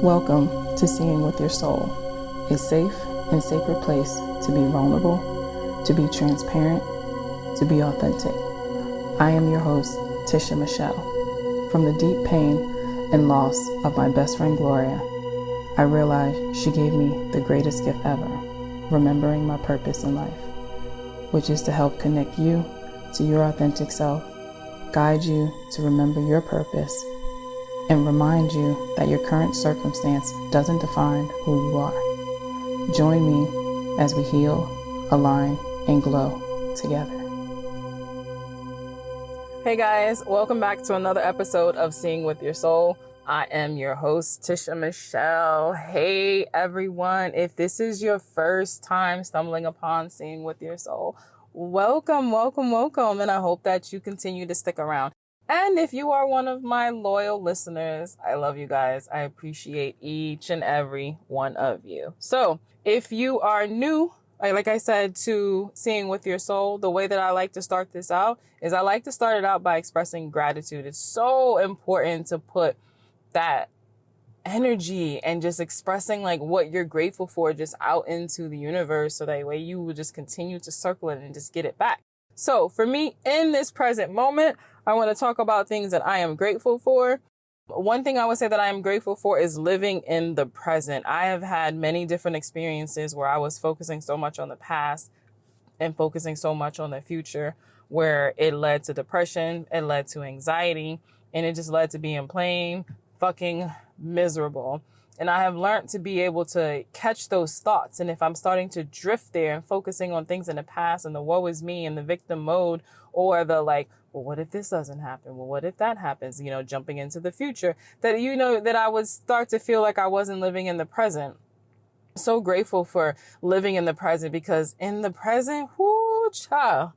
Welcome to Seeing with Your Soul, a safe and sacred place to be vulnerable, to be transparent, to be authentic. I am your host, Tisha Michelle. From the deep pain and loss of my best friend Gloria, I realized she gave me the greatest gift ever, remembering my purpose in life, which is to help connect you to your authentic self, guide you to remember your purpose, and remind you that your current circumstance doesn't define who you are. Join me as we heal, align, and glow together. Hey guys, welcome back to another episode of Seeing with Your Soul. I am your host, Tisha Michelle. Hey everyone, if this is your first time stumbling upon Seeing with Your Soul, welcome, and I hope that you continue to stick around. And if you are one of my loyal listeners, I love you guys. I appreciate each and every one of you. So if you are new, like I said, to Seeing with Your Soul, the way that I like to start this out is I like to start it out by expressing gratitude. It's so important to put that energy and just expressing like what you're grateful for just out into the universe, so that way you will just continue to circle it and just get it back. So for me, in this present moment, I want to talk about things that I am grateful for. One thing I would say that I am grateful for is living in the present. I have had many different experiences where I was focusing so much on the past and focusing so much on the future, where it led to depression, it led to anxiety, and it just led to being plain fucking miserable. And I have learned to be able to catch those thoughts. And if I'm starting to drift there and focusing on things in the past and the woe is me and the victim mode, or the like, well, what if this doesn't happen? Well, what if that happens? Jumping into the future, that I would start to feel like I wasn't living in the present. So grateful for living in the present, because in the present, whoo, child,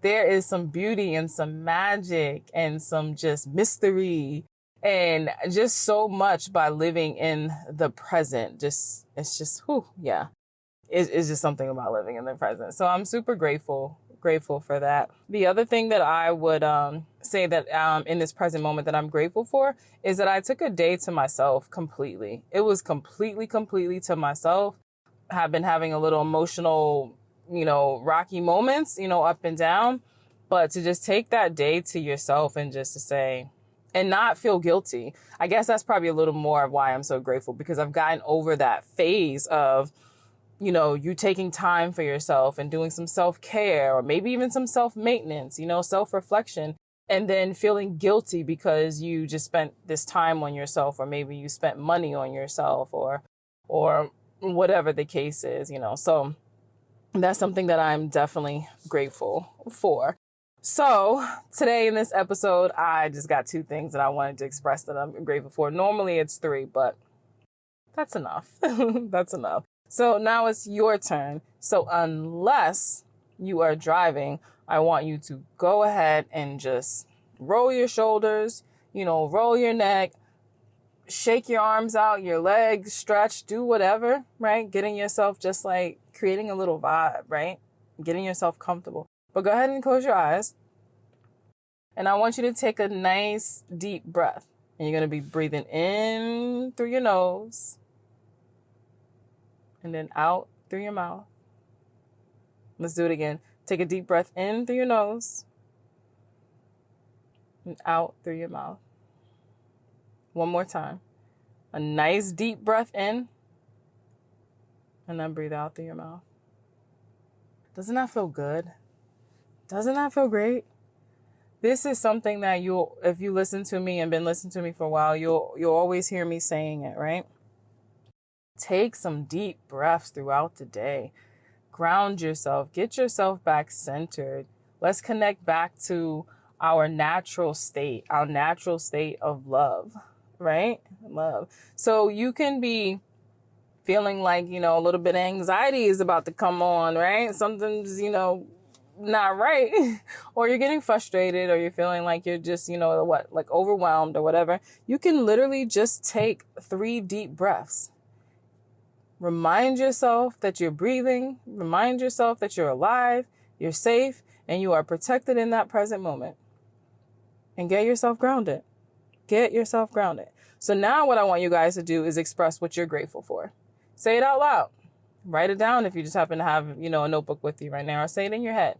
there is some beauty and some magic and some just mystery and just so much by living in the present. It's just, yeah. It's just something about living in the present. So I'm super grateful for that. The other thing that I would say that in this present moment that I'm grateful for is that I took a day to myself completely. It was completely to myself. I've been having a little emotional, rocky moments, up and down. But to just take that day to yourself and just to say, and not feel guilty. I guess that's probably a little more of why I'm so grateful, because I've gotten over that phase of, you taking time for yourself and doing some self-care, or maybe even some self-maintenance, self-reflection, and then feeling guilty because you just spent this time on yourself, or maybe you spent money on yourself, or whatever the case is, So that's something that I'm definitely grateful for. So today in this episode, I just got two things that I wanted to express that I'm grateful for. Normally it's three, but that's enough. That's enough. So now it's your turn. So unless you are driving, I want you to go ahead and just roll your shoulders, roll your neck, shake your arms out, your legs, stretch, do whatever, right? Getting yourself just like creating a little vibe, right? Getting yourself comfortable. But go ahead and close your eyes. And I want you to take a nice deep breath. And you're going to be breathing in through your nose. And then out through your mouth. Let's do it again. Take a deep breath in through your nose. And out through your mouth. One more time. A nice deep breath in. And then breathe out through your mouth. Doesn't that feel good? Doesn't that feel great? This is something that if you listen to me and been listening to me for a while, you'll always hear me saying it, right? Take some deep breaths throughout the day. Ground yourself. Get yourself back centered. Let's connect back to our natural state of love, right? Love. So you can be feeling like, a little bit of anxiety is about to come on, right? Something's, not right, or you're getting frustrated, or you're feeling like you're just, like overwhelmed or whatever. You can literally just take 3 deep breaths. Remind yourself that you're breathing. Remind yourself that you're alive, you're safe, and you are protected in that present moment. And get yourself grounded. Get yourself grounded. So now what I want you guys to do is express what you're grateful for. Say it out loud. Write it down if you just happen to have, a notebook with you right now, or say it in your head.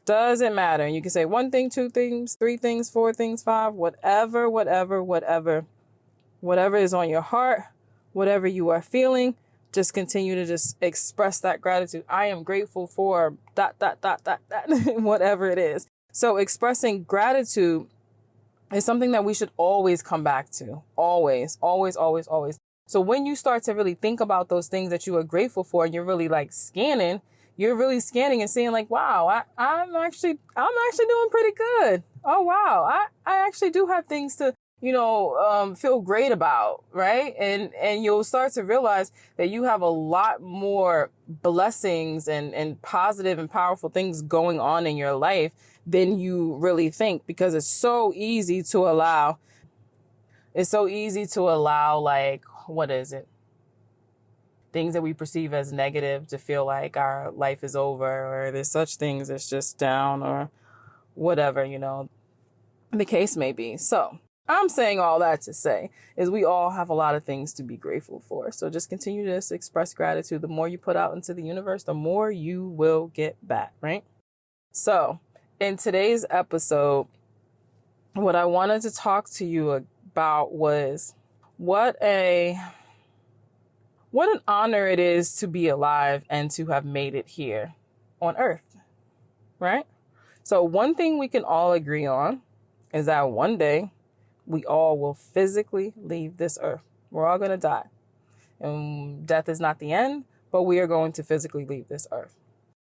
Doesn't matter. And you can say one thing, two things, three things, four things, five, whatever is on your heart, whatever you are feeling. Just continue to just express that gratitude. I am grateful for ... whatever it is. So expressing gratitude is something that we should always come back to. Always, always, always, always. So when you start to really think about those things that you are grateful for, and you're really scanning, and seeing wow, I'm actually doing pretty good. Oh, wow. I actually do have things to, feel great about. Right. And you'll start to realize that you have a lot more blessings and positive and powerful things going on in your life than you really think, because it's so easy to allow, what is it? Things that we perceive as negative to feel like our life is over, or there's such things as just down, or whatever, the case may be. So I'm saying all that to say is we all have a lot of things to be grateful for. So just continue to express gratitude. The more you put out into the universe, the more you will get back, right? So in today's episode, what I wanted to talk to you about was what an honor it is to be alive and to have made it here on Earth, right? So one thing we can all agree on is that one day we all will physically leave this Earth. We're all going to die. And death is not the end, but we are going to physically leave this Earth.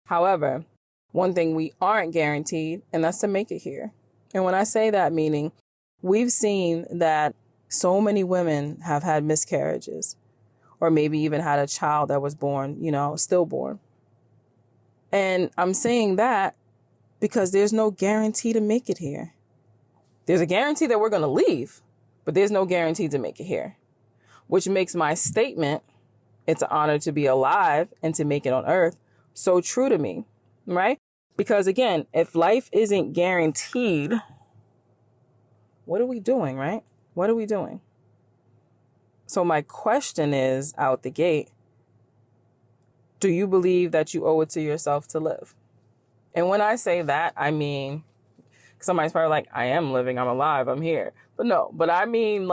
However, one thing we aren't guaranteed, and that's to make it here. And when I say that, meaning we've seen that so many women have had miscarriages, or maybe even had a child that was born, stillborn. And I'm saying that because there's no guarantee to make it here. There's a guarantee that we're going to leave, but there's no guarantee to make it here, which makes my statement, it's an honor to be alive and to make it on Earth, so true to me, right? Because again, if life isn't guaranteed, what are we doing, right? What are we doing? So my question is out the gate, do you believe that you owe it to yourself to live? And when I say that, I mean, somebody's probably like, I am living, I'm alive, I'm here. But I mean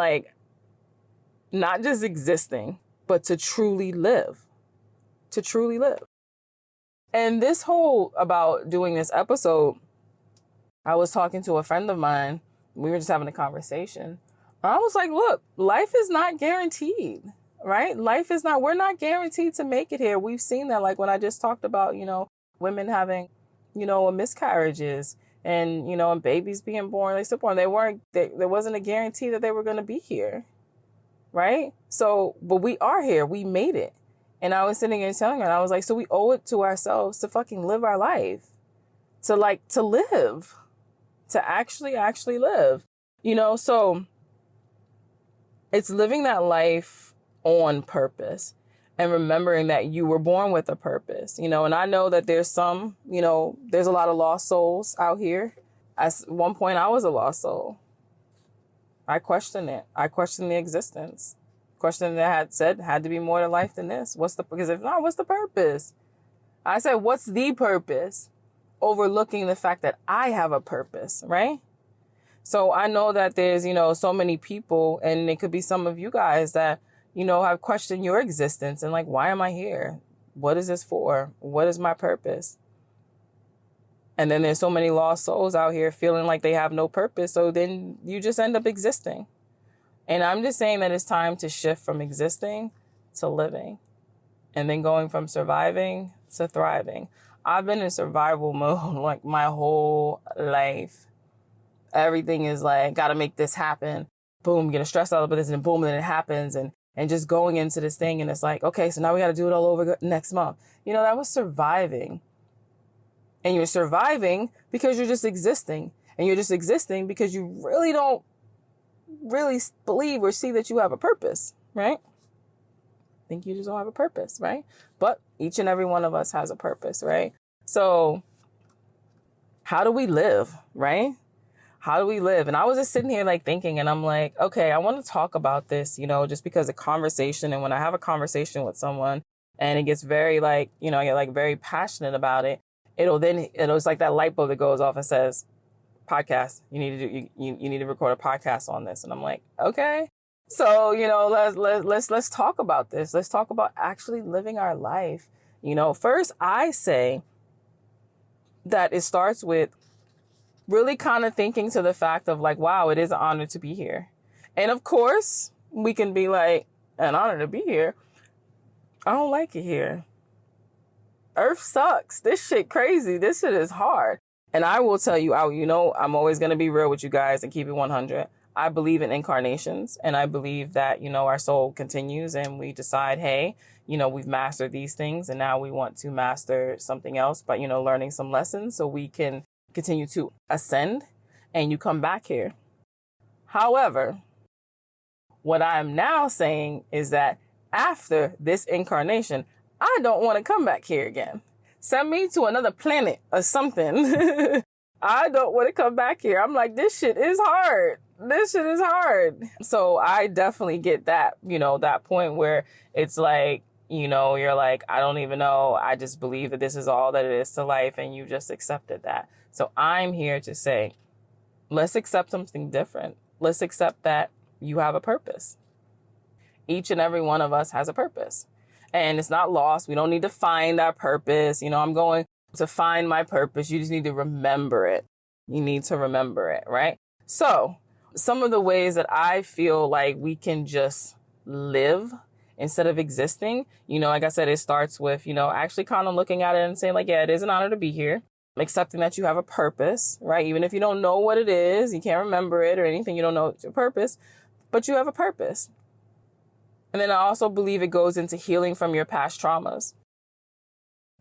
not just existing, but to truly live. To truly live. And this whole about doing this episode, I was talking to a friend of mine. We were just having a conversation. I was like, look, life is not guaranteed, right? We're not guaranteed to make it here. We've seen that, when I just talked about, women having, miscarriages and, and babies being born, they stillborn. There wasn't a guarantee that they were going to be here, right? So, but we are here. We made it. And I was sitting here telling her, and I was like, so we owe it to ourselves to fucking live our life, to live, to actually live, so it's living that life on purpose and remembering that you were born with a purpose, and I know that there's some, there's a lot of lost souls out here. At one point, I was a lost soul. I questioned it. I questioned the existence. Question that had to be more to life than this. Because if not, what's the purpose? I said, what's the purpose? Overlooking the fact that I have a purpose, right? So I know that there's, so many people, and it could be some of you guys that, have questioned your existence and why am I here? What is this for? What is my purpose? And then there's so many lost souls out here feeling like they have no purpose. So then you just end up existing. And I'm just saying that it's time to shift from existing to living, and then going from surviving to thriving. I've been in survival mode my whole life. Everything is got to make this happen. Boom, getting stressed out about this, and boom, and then it happens. And just going into this thing, and it's okay, so now we got to do it all over next month. That was surviving. And you're surviving because you're just existing. And you're just existing because you really don't believe or see that you have a purpose, right? I think you just don't have a purpose, right? But each and every one of us has a purpose, right? So how do we live, right? How do we live? And I was just sitting here like thinking, and I'm like, okay, I want to talk about this, just because of conversation. And when I have a conversation with someone and it gets very like, I get like very passionate about it, it's like that light bulb that goes off and says, podcast, you need to record a podcast on this. And I'm like, okay. So, let's talk about this. Let's talk about actually living our life. First I say that it starts with really kind of thinking to the fact of like, wow, it is an honor to be here. And of course we can be like, an honor to be here. I don't like it here. Earth sucks. This shit crazy. This shit is hard. And I will tell you, I'm always going to be real with you guys and keep it 100. I believe in incarnations, and I believe that, our soul continues and we decide, hey, we've mastered these things and now we want to master something else, but, learning some lessons so we can continue to ascend and you come back here. However, what I'm now saying is that after this incarnation, I don't want to come back here again. Send me to another planet or something. I don't want to come back here. I'm like, this shit is hard. This shit is hard. So I definitely get that, that point where it's like, you're like, I don't even know. I just believe that this is all that it is to life. And you just accepted that. So I'm here to say, let's accept something different. Let's accept that you have a purpose. Each and every one of us has a purpose. And it's not lost. We don't need to find our purpose. I'm going to find my purpose. You just need to remember it. You need to remember it, right? So some of the ways that I feel like we can just live instead of existing, like I said, it starts with, actually kind of looking at it and saying like, yeah, it is an honor to be here. Accepting that you have a purpose, right? Even if you don't know what it is, you can't remember it or anything, you don't know your purpose, but you have a purpose. And then I also believe it goes into healing from your past traumas.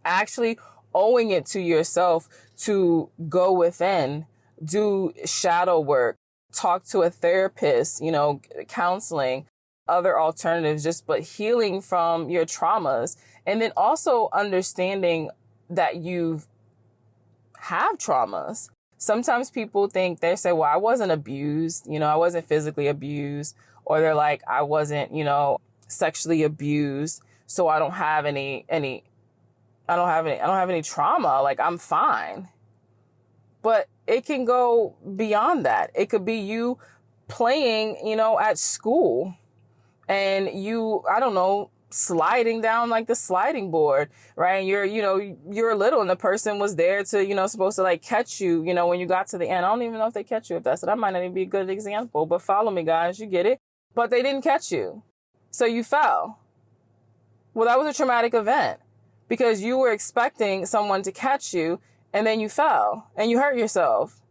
Actually owing it to yourself to go within, do shadow work, talk to a therapist, counseling, other alternatives, but healing from your traumas. And then also understanding that you have traumas. Sometimes people think, they say, well, I wasn't abused, I wasn't physically abused. Or they're like, I wasn't, sexually abused. So I don't have any trauma. Like I'm fine. But it can go beyond that. It could be you playing, at school and you, sliding down like the sliding board, right? And you're little and the person was there to, supposed to like catch you, when you got to the end. I don't even know if they catch you if that might not even be a good example, but follow me guys, you get it. But they didn't catch you. So you fell. Well, that was a traumatic event because you were expecting someone to catch you and then you fell and you hurt yourself.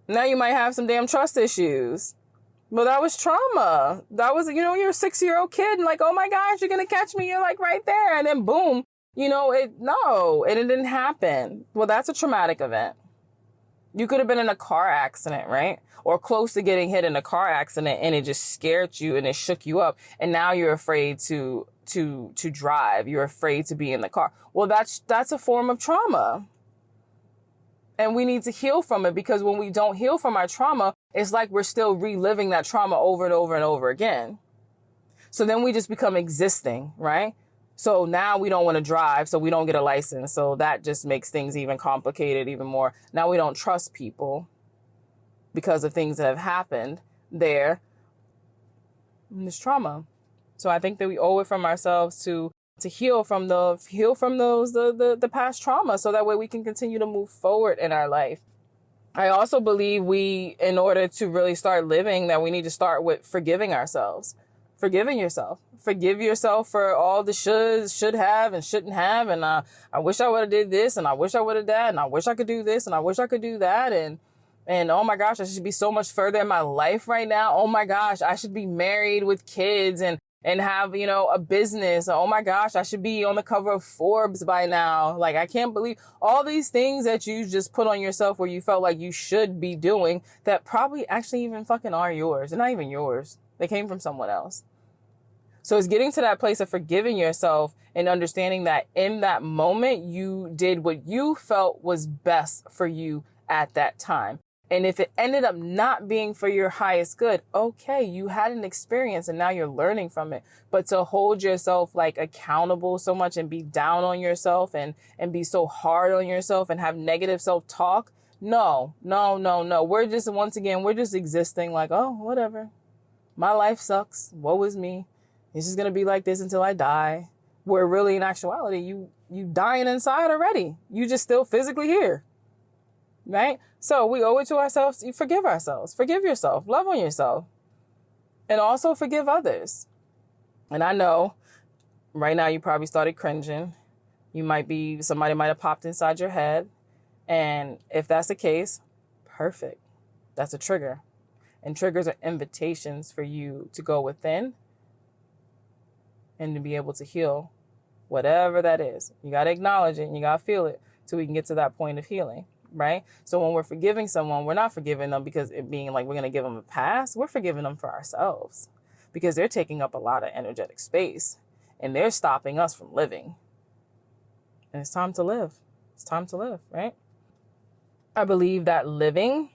Now you might have some damn trust issues. Well, that was trauma. That was, you're a 6-year-old kid and like, oh my gosh, you're going to catch me. You're like right there. And then boom, and it didn't happen. Well, that's a traumatic event. You could have been in a car accident, right? Or close to getting hit in a car accident and it just scared you and it shook you up. And now you're afraid to drive. You're afraid to be in the car. Well, that's a form of trauma. And we need to heal from it because when we don't heal from our trauma, it's like we're still reliving that trauma over and over and over again. So then we just become existing, right? So now we don't want to drive, so we don't get a license. So that just makes things even complicated, even more. Now we don't trust people because of things that have happened there. And this trauma. So I think that we owe it from ourselves to heal from those the past trauma, so that way we can continue to move forward in our life. I also believe in order to really start living, that we need to start with forgiving ourselves. Forgiving yourself. Forgive yourself for all the should have and shouldn't have. And I wish I would have did this, and I wish I would have that, and I wish I could do this, and I wish I could do that. And oh my gosh, I should be so much further in my life right now. Oh my gosh, I should be married with kids and have, a business. Oh my gosh, I should be on the cover of Forbes by now. Like, I can't believe all these things that you just put on yourself where you felt like you should be doing that probably actually even fucking are yours. They're not even yours. They came from someone else. So it's getting to that place of forgiving yourself and understanding that in that moment, you did what you felt was best for you at that time. And if it ended up not being for your highest good, okay, you had an experience and now you're learning from it. But to hold yourself like accountable so much and be down on yourself and be so hard on yourself and have negative self-talk, no. We're just existing like, oh, whatever. My life sucks. Woe is me. It's just going to be like this until I die. Where really in actuality, you dying inside already. You just still physically here. Right? So we owe it to ourselves. You forgive ourselves. Forgive yourself. Love on yourself. And also forgive others. And I know right now you probably started cringing. Somebody might have popped inside your head. And if that's the case, perfect. That's a trigger. And triggers are invitations for you to go within and to be able to heal whatever that is. You got to acknowledge it and you got to feel it so we can get to that point of healing. Right? So when we're forgiving someone, we're not forgiving them because it being like we're going to give them a pass. We're forgiving them for ourselves because they're taking up a lot of energetic space and they're stopping us from living. And it's time to live. It's time to live, right? I believe that living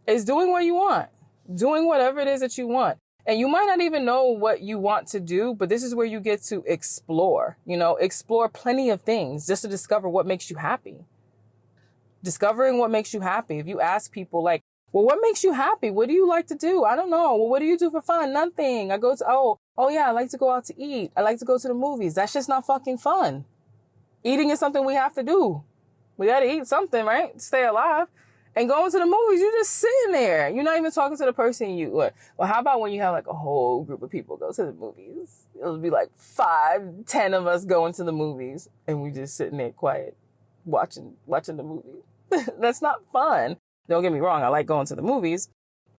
is doing what you want, doing whatever it is that you want. And you might not even know what you want to do, but this is where you get to explore, explore plenty of things just to discover what makes you happy. Discovering what makes you happy. If you ask people like, well, what makes you happy? What do you like to do? I don't know. Well, what do you do for fun? Nothing. I go to, oh yeah, I like to go out to eat. I like to go to the movies. That's just not fucking fun. Eating is something we have to do. We got to eat something, right? Stay alive. And going to the movies, you're just sitting there. You're not even talking to the person well, how about when you have like a whole group of people go to the movies? It'll be like 5, 10 of us going to the movies and we just sitting there quiet, watching the movie. That's not fun. Don't get me wrong. I like going to the movies.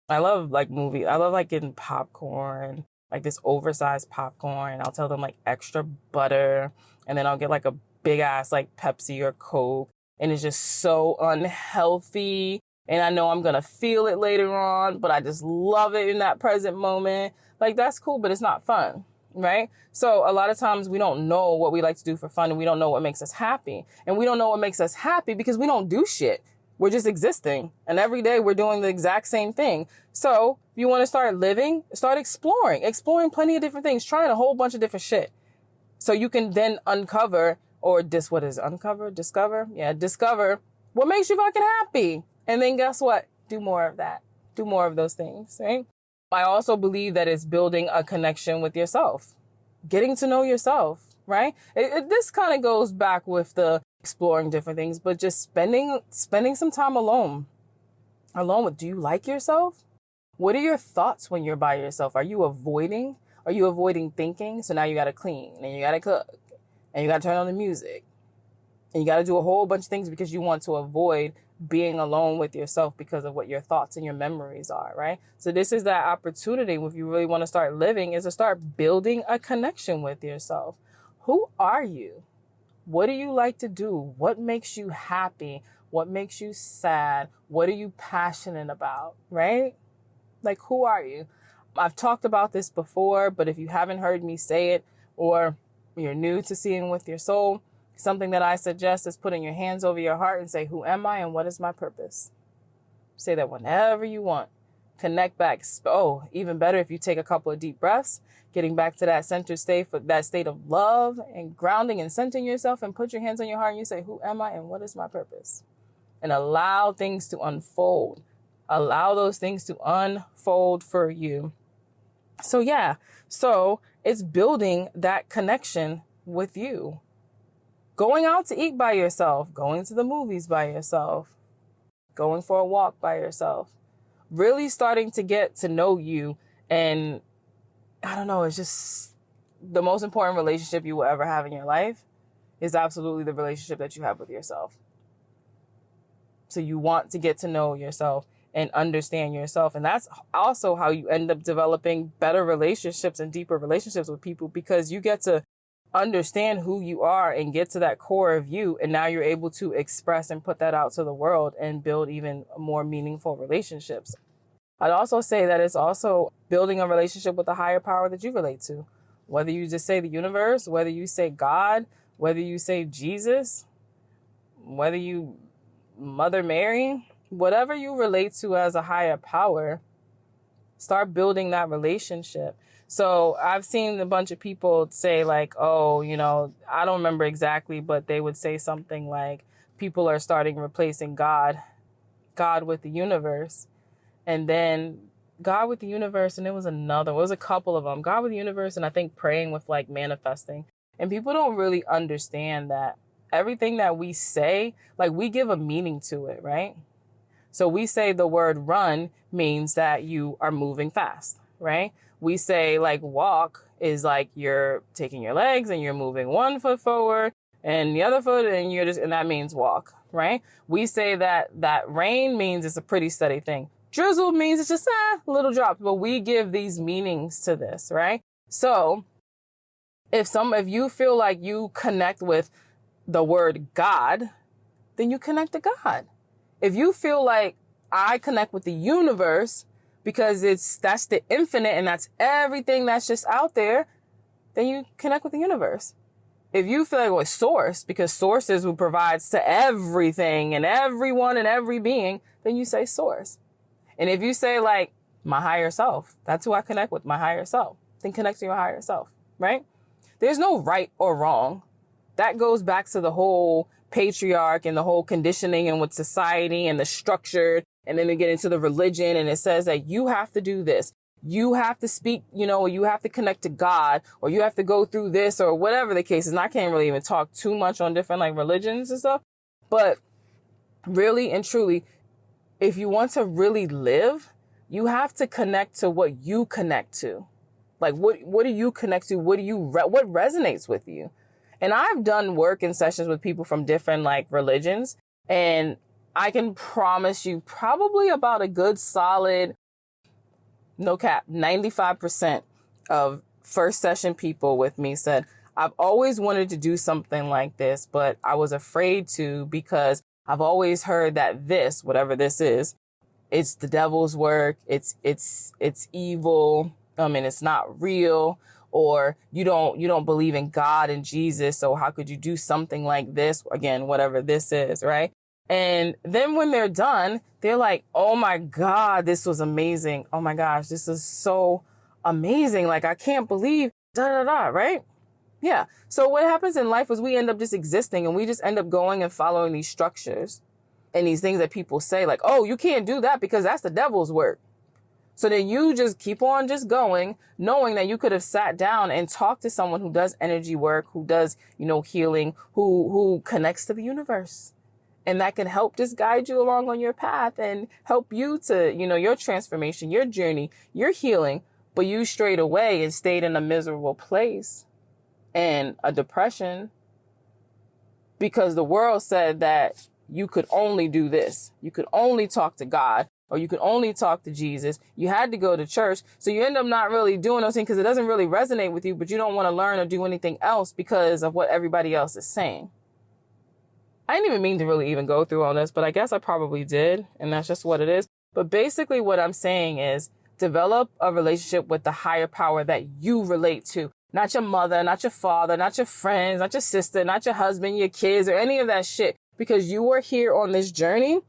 I love like movies. I love like getting popcorn, like this oversized popcorn. I'll tell them like extra butter. And then I'll get like a big ass like Pepsi or Coke. And it's just so unhealthy. And I know I'm going to feel it later on, but I just love it in that present moment. Like that's cool, but it's not fun. Right? So a lot of times we don't know what we like to do for fun and we don't know what makes us happy. And we don't know what makes us happy because we don't do shit. We're just existing. And every day we're doing the exact same thing. So if you want to start living, start exploring plenty of different things, trying a whole bunch of different shit. So you can then discover what makes you fucking happy. And then guess what? Do more of that. Do more of those things, right? I also believe that it's building a connection with yourself, getting to know yourself, right? This kind of goes back with the exploring different things, but just spending some time alone. Do you like yourself? What are your thoughts when you're by yourself? Are you avoiding thinking? So now you got to clean and you got to cook and you got to turn on the music and you got to do a whole bunch of things because you want to avoid being alone with yourself because of what your thoughts and your memories are, right? So this is that opportunity, if you really want to start living, is to start building a connection with yourself. Who are you? What do you like to do? What makes you happy? What makes you sad? What are you passionate about, right? Like, who are you? I've talked about this before, but if you haven't heard me say it or you're new to Seeing with Your Soul, something that I suggest is putting your hands over your heart and say, who am I and what is my purpose? Say that whenever you want. Connect back. Oh, even better if you take a couple of deep breaths, getting back to that center state, for that state of love and grounding and centering yourself, and put your hands on your heart and you say, who am I and what is my purpose? And allow things to unfold. Allow those things to unfold for you. So yeah, so it's building that connection with you. Going out to eat by yourself, going to the movies by yourself, going for a walk by yourself, really starting to get to know you. And I don't know, it's just the most important relationship you will ever have in your life is absolutely the relationship that you have with yourself. So you want to get to know yourself and understand yourself. And that's also how you end up developing better relationships and deeper relationships with people, because you get to understand who you are and get to that core of you. And now you're able to express and put that out to the world and build even more meaningful relationships. I'd also say that it's also building a relationship with a higher power that you relate to. Whether you just say the universe, whether you say God, whether you say Jesus, whether you Mother Mary, Whatever you relate to as a higher power, start building that relationship. So I've seen a bunch of people say like, oh, I don't remember exactly, but they would say something like people are starting replacing God with the universe. And then God with the universe. And it was a couple of them, God with the universe. And I think praying with like manifesting. And people don't really understand that everything that we say, like we give a meaning to it, right? So we say the word run means that you are moving fast, right? We say like walk is like you're taking your legs and you're moving one foot forward and the other foot and that means walk, right? We say that rain means it's a pretty steady thing. Drizzle means it's just little drops, but we give these meanings to this, right? So if you feel like you connect with the word God, then you connect to God. If you feel like I connect with the universe because that's the infinite and that's everything that's just out there, then you connect with the universe. If you feel like it's source, because source is who provides to everything and everyone and every being, then you say source. And if you say like my higher self, that's who I connect with, my higher self, then connect to your higher self, right? There's no right or wrong. That goes back to the whole patriarch and the whole conditioning and with society and the structured. And then they get into the religion and it says that you have to do this. You have to speak, you have to connect to God, or you have to go through this, or whatever the case is. And I can't really even talk too much on different like religions and stuff. But really and truly, if you want to really live, you have to connect to what you connect to. Like, what do you connect to? What resonates with you? And I've done work in sessions with people from different like religions, and I can promise you probably about a good solid, no cap, 95% of first session people with me said, I've always wanted to do something like this, but I was afraid to because I've always heard that this, whatever this is, it's the devil's work. It's evil. And it's not real, or you don't believe in God and Jesus. So how could you do something like this? Again, whatever this is, right? And then when they're done, they're like, oh my God, this was amazing. Oh my gosh, this is so amazing. Like, I can't believe right? Yeah. So what happens in life is we end up just existing and we just end up going and following these structures and these things that people say like, oh, you can't do that because that's the devil's work. So then you just keep on just going, knowing that you could have sat down and talked to someone who does energy work, who does, healing, who connects to the universe. And that can help just guide you along on your path and help you to, your transformation, your journey, your healing. But you strayed away and stayed in a miserable place and a depression because the world said that you could only do this. You could only talk to God. Or you could only talk to Jesus. You had to go to church. So you end up not really doing those things because it doesn't really resonate with you, but you don't want to learn or do anything else because of what everybody else is saying. I didn't even mean to really even go through all this, but I guess I probably did. And that's just what it is. But basically what I'm saying is develop a relationship with the higher power that you relate to. Not your mother, not your father, not your friends, not your sister, not your husband, your kids, or any of that shit. Because you are here on this journey.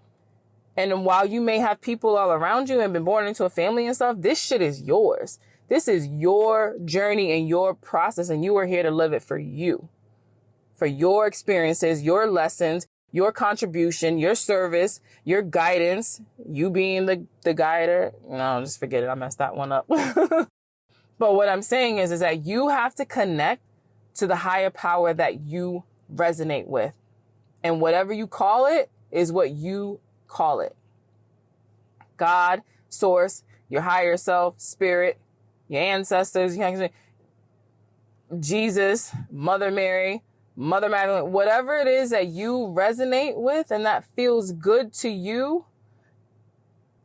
And while you may have people all around you and been born into a family and stuff, this shit is yours. This is your journey and your process, and you are here to live it for you. For your experiences, your lessons, your contribution, your service, your guidance, you being the guider. No, just forget it. I messed that one up. But what I'm saying is that you have to connect to the higher power that you resonate with. And whatever you call it is what you call it. God, source, your higher self, spirit, your ancestors, Jesus, Mother Mary, Mother Magdalene, whatever it is that you resonate with and that feels good to you,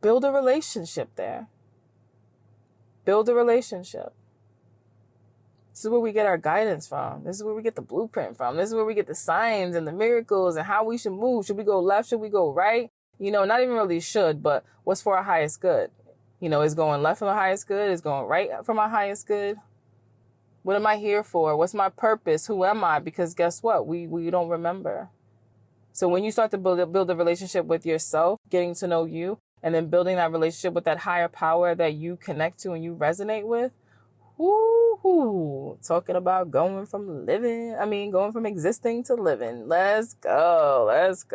build a relationship there. Build a relationship. This is where we get our guidance from. This is where we get the blueprint from. This is where we get the signs and the miracles and how we should move. Should we go left? Should we go right? Not even really should, but what's for our highest good? Is going left for my highest good? Is going right for my highest good? What am I here for? What's my purpose? Who am I? Because guess what? We don't remember. So when you start to build a relationship with yourself, getting to know you, and then building that relationship with that higher power that you connect to and you resonate with, whoo, talking about going from existing to living. Let's go.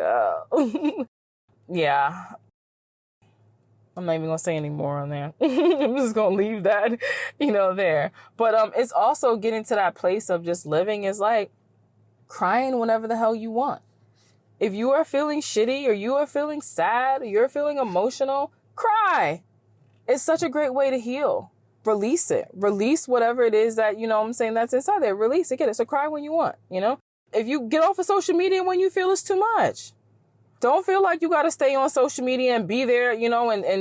Yeah. I'm not even going to say any more on that. I'm just going to leave that, there. But it's also getting to that place of just living is like crying whenever the hell you want. If you are feeling shitty or you are feeling sad or you're feeling emotional, cry. It's such a great way to heal. Release it. Release whatever it is that, that's inside there. Release it. Get it. So cry when you want, If you get off of social media when you feel it's too much. Don't feel like you got to stay on social media and be there, and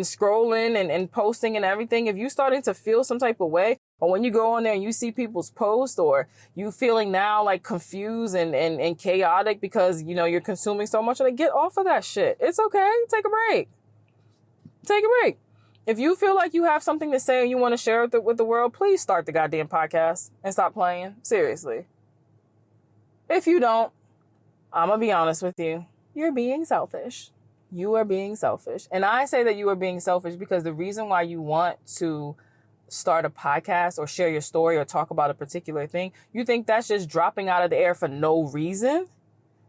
scrolling and posting and everything. If you're starting to feel some type of way, or when you go on there and you see people's posts, or you feeling now like confused and chaotic because, you're consuming so much, like get off of that shit. It's okay. Take a break. Take a break. If you feel like you have something to say and you want to share it with the world, please start the goddamn podcast and stop playing. Seriously. If you don't, I'm going to be honest with you. You're being selfish. You are being selfish. And I say that you are being selfish because the reason why you want to start a podcast or share your story or talk about a particular thing, you think that's just dropping out of the air for no reason?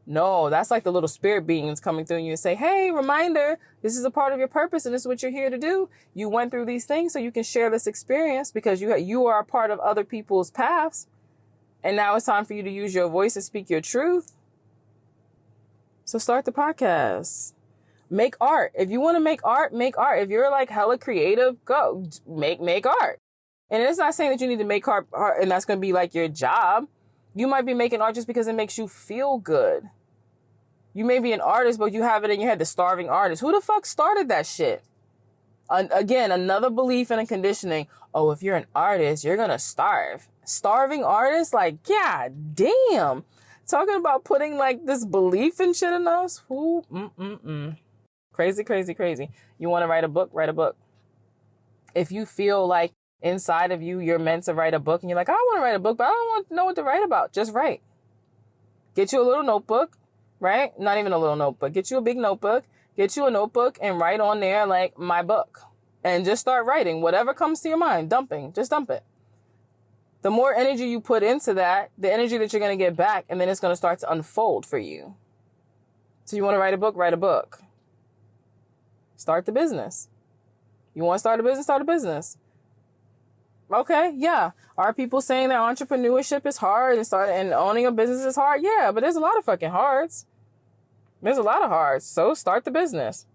No, that's like the little spirit beings coming through you and say, hey, reminder, this is a part of your purpose and this is what you're here to do. You went through these things so you can share this experience because you are a part of other people's paths. And now it's time for you to use your voice and speak your truth. So start the podcast. Make art. If you want to make art, make art. If you're like hella creative, go make art. And it's not saying that you need to make art and that's going to be like your job. You might be making art just because it makes you feel good. You may be an artist, but you have it in your head, the starving artist. Who the fuck started that shit? Again, another belief and a conditioning. Oh, if you're an artist, you're going to starve. Starving artists? Like, god damn. Talking about putting like this belief and shit in us. Crazy, crazy, crazy. You want to write a book? Write a book. If you feel like inside of you, you're meant to write a book and you're like, I want to write a book, but I don't want to know what to write about. Just write. Get you a little notebook, right? Not even a little notebook. Get you a big notebook. Get you a notebook and write on there like my book. And just start writing. Whatever comes to your mind, just dump it. The more energy you put into that, the energy that you're going to get back, and then it's going to start to unfold for you. So you want to write a book? Write a book. Start the business. You want to start a business? Start a business. Okay, yeah. Are people saying that entrepreneurship is hard and owning a business is hard? Yeah, but there's a lot of fucking hards. There's a lot of hards. So start the business.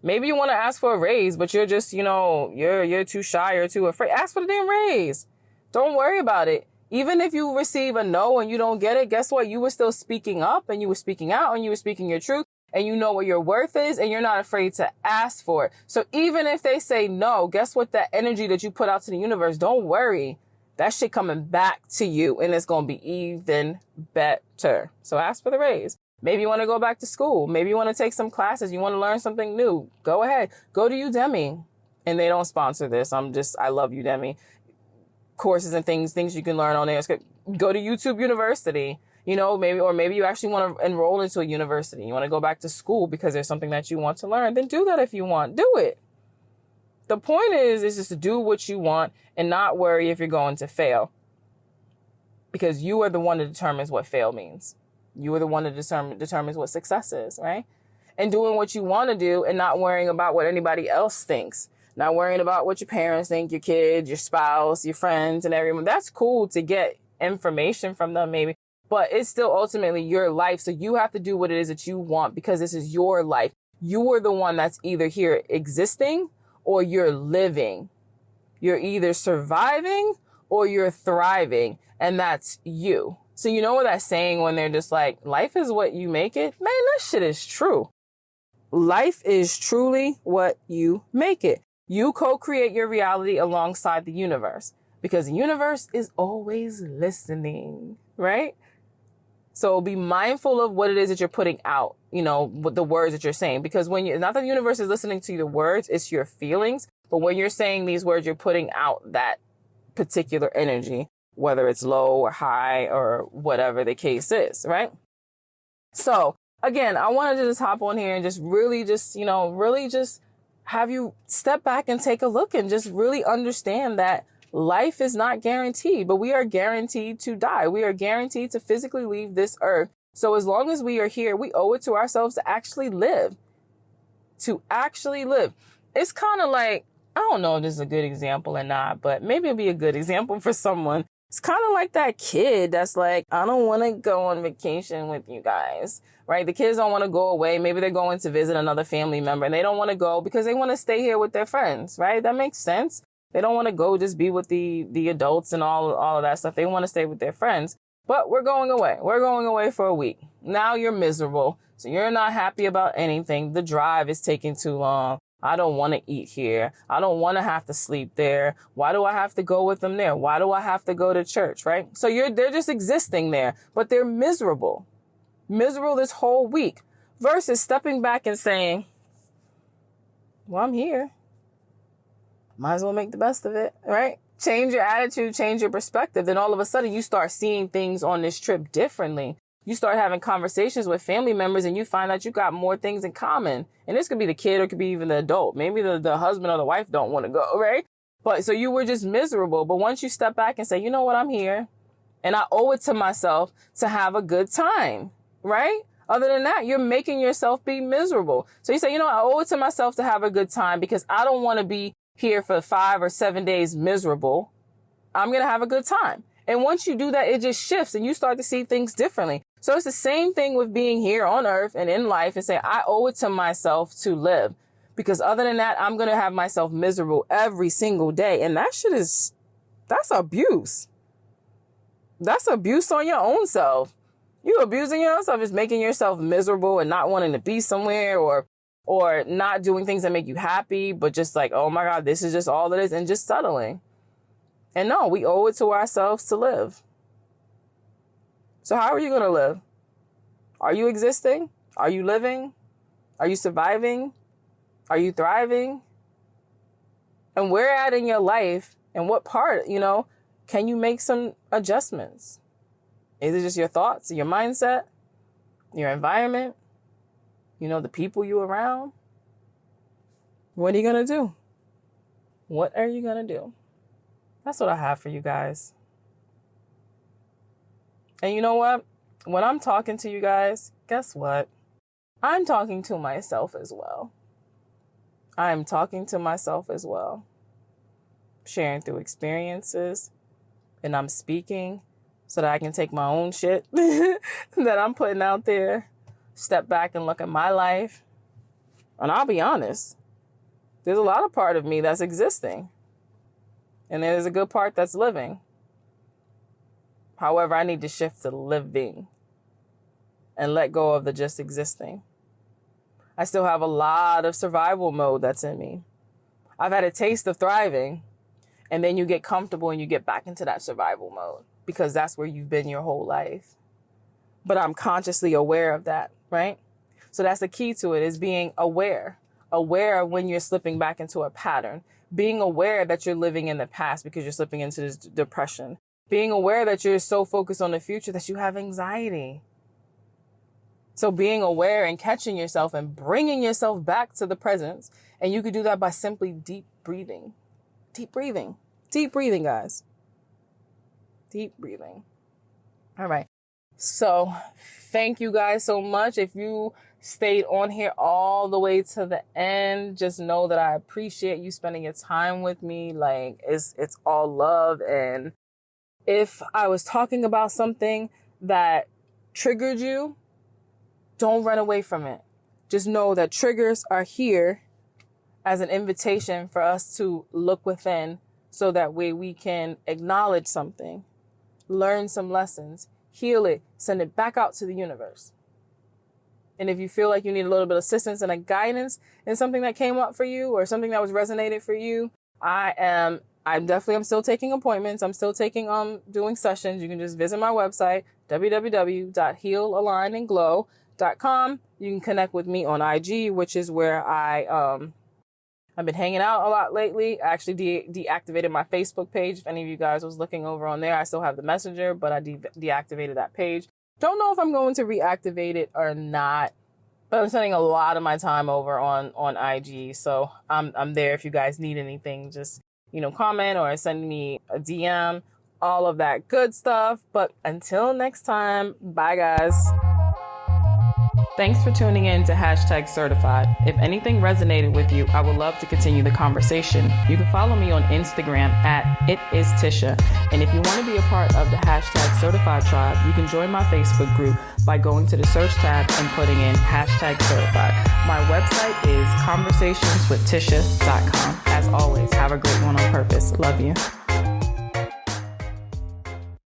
Maybe you want to ask for a raise, but you're just, you're too shy or too afraid. Ask for the damn raise. Don't worry about it. Even if you receive a no and you don't get it, guess what? You were still speaking up and you were speaking out and you were speaking your truth and you know what your worth is and you're not afraid to ask for it. So even if they say no, guess what? That energy that you put out to the universe, don't worry. That shit coming back to you and it's going to be even better. So ask for the raise. Maybe you want to go back to school. Maybe you want to take some classes. You want to learn something new. Go ahead. Go to Udemy. And they don't sponsor this. I love Udemy. Courses and things you can learn on there. Go to YouTube University, maybe you actually want to enroll into a university. You want to go back to school because there's something that you want to learn. Then do that if you want. Do it. The point is just to do what you want and not worry if you're going to fail. Because you are the one that determines what fail means. You are the one that determines what success is, right? And doing what you want to do and not worrying about what anybody else thinks. Not worrying about what your parents think, your kids, your spouse, your friends, and everyone. That's cool to get information from them, maybe. But it's still ultimately your life. So you have to do what it is that you want because this is your life. You are the one that's either here existing or you're living. You're either surviving or you're thriving. And that's you. So you know what that's saying when they're just like, life is what you make it? Man, that shit is true. Life is truly what you make it. You co-create your reality alongside the universe because the universe is always listening, right? So be mindful of what it is that you're putting out, with the words that you're saying, because not that the universe is listening to the words, it's your feelings. But when you're saying these words, you're putting out that particular energy, whether it's low or high or whatever the case is, right? So again, I wanted to just hop on here and just really just, really just have you step back and take a look and just really understand that life is not guaranteed, but we are guaranteed to die. We are guaranteed to physically leave this earth. So as long as we are here, we owe it to ourselves to actually live. To actually live. It's kind of like, I don't know if this is a good example or not, but maybe it'll be a good example for someone. It's kind of like that kid that's like, I don't want to go on vacation with you guys, right? The kids don't want to go away. Maybe they're going to visit another family member and they don't want to go because they want to stay here with their friends, right? That makes sense. They don't want to go just be with the adults and all of that stuff. They want to stay with their friends. But we're going away. We're going away for a week. Now you're miserable. So you're not happy about anything. The drive is taking too long. I don't want to eat here. I don't want to have to sleep there. Why do I have to go with them there? Why do I have to go to church, right? So they're just existing there, but they're miserable. Miserable this whole week versus stepping back and saying, well, I'm here. Might as well make the best of it, right? Change your attitude, change your perspective. Then all of a sudden you start seeing things on this trip differently. You start having conversations with family members and you find out you got more things in common. And this could be the kid or it could be even the adult. Maybe the husband or the wife don't want to go, right? But so you were just miserable. But once you step back and say, you know what, I'm here and I owe it to myself to have a good time, right? Other than that, you're making yourself be miserable. So you say, I owe it to myself to have a good time because I don't want to be here for 5 or 7 days miserable. I'm going to have a good time. And once you do that, it just shifts and you start to see things differently. So it's the same thing with being here on earth and in life and say, I owe it to myself to live because other than that, I'm going to have myself miserable every single day. And that's abuse. That's abuse on your own self. You abusing yourself is making yourself miserable and not wanting to be somewhere or not doing things that make you happy, but just like, oh my God, this is just all it is, and just settling. And no, we owe it to ourselves to live. So how are you going to live? Are you existing? Are you living? Are you surviving? Are you thriving? And where at in your life and what part, can you make some adjustments? Is it just your thoughts, your mindset, your environment? The people you around? What are you going to do? What are you going to do? That's what I have for you guys. And you know what? When I'm talking to you guys, guess what? I'm talking to myself as well. I'm talking to myself as well. Sharing through experiences. And I'm speaking so that I can take my own shit that I'm putting out there. Step back and look at my life. And I'll be honest, there's a lot of part of me that's existing. And there's a good part that's living. However, I need to shift to living and let go of the just existing. I still have a lot of survival mode that's in me. I've had a taste of thriving, and then you get comfortable and you get back into that survival mode because that's where you've been your whole life. But I'm consciously aware of that, right? So that's the key to it, is being aware of when you're slipping back into a pattern, being aware that you're living in the past because you're slipping into this depression, being aware that you're so focused on the future that you have anxiety. So being aware and catching yourself and bringing yourself back to the present. And you could do that by simply deep breathing, guys. Deep breathing. All right. So thank you guys so much. If you stayed on here all the way to the end, just know that I appreciate you spending your time with me. Like it's all love. And if I was talking about something that triggered you, don't run away from it. Just know that triggers are here as an invitation for us to look within so that way we can acknowledge something, learn some lessons, heal it, send it back out to the universe. And if you feel like you need a little bit of assistance and a guidance in something that came up for you or something that was resonated for you, I'm still taking appointments. I'm still doing sessions. You can just visit my website, www.healalignandglow.com. You can connect with me on IG, which is where I've been hanging out a lot lately. I actually deactivated my Facebook page. If any of you guys was looking over on there, I still have the messenger, but I deactivated that page. Don't know if I'm going to reactivate it or not, but I'm spending a lot of my time over on IG. So I'm there if you guys need anything. Just, comment or send me a DM, all of that good stuff. But until next time, bye guys. Thanks for tuning in to #certified. If anything resonated with you, I would love to continue the conversation. You can follow me on Instagram at @itistisha. And if you want to be a part of the #certified tribe, you can join my Facebook group by going to the search tab and putting in #certified. My website is conversationswithtisha.com. As always, have a great one on purpose. Love you.